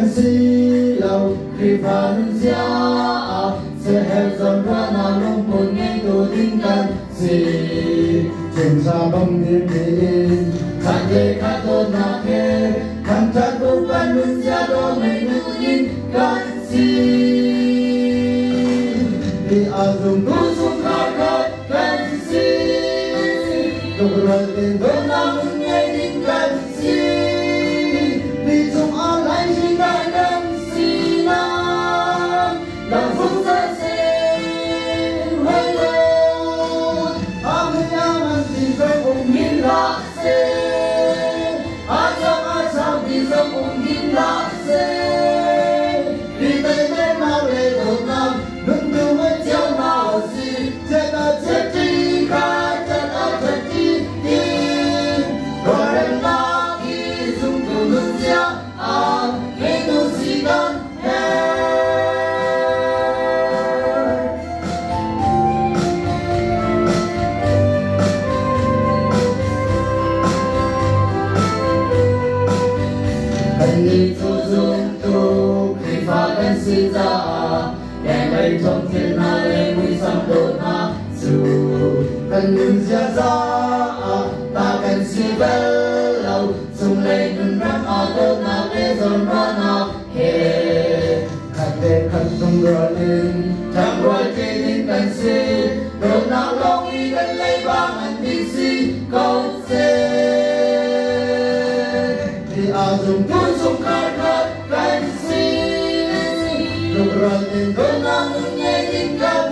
cần si lâu khi phản giá sẽ hết dần ra nào lòng buồn nghe tôi tin cần si trường sa bông niềm tin khăn dễ khá tốt nà kê khăn chắc bông ban nâng giá đô mây nữ nhìn cần si đi dùng cú dùng khát khát cần si lúc rồi tình tôi nằm nghe tin cần si đi trong áo lại chỉ đại cần si nam lòng phúc ra sẽ hơi lâu ám hình ám ăn xin cho cùng nhìn lạc sẽ ai sao đi cho cùng nhìn lạc sẽ đi tới bên nào để đổ nam đừng từ mấy chiều nào gì chết ta chết đi cả chết ta chết đi rồi em đã khi dùng từ ngừng giá nghe tôi chỉ cần cần đi tu dung tu khi phá cần si ra đèn mây trong thiên hà lên mũi sông đột na dù cần ngừng giá ra ta cần si bel lâu sung lên đừng rắm đột na để dồn ra na he khát để khát tung rồi lên chẳng rồi kê đến cần si đột na long y gần lấy vang anh đi si câu xe đi dùng túi dùng khát khát cần si lúc rồi tình đôi nam nghe tin cần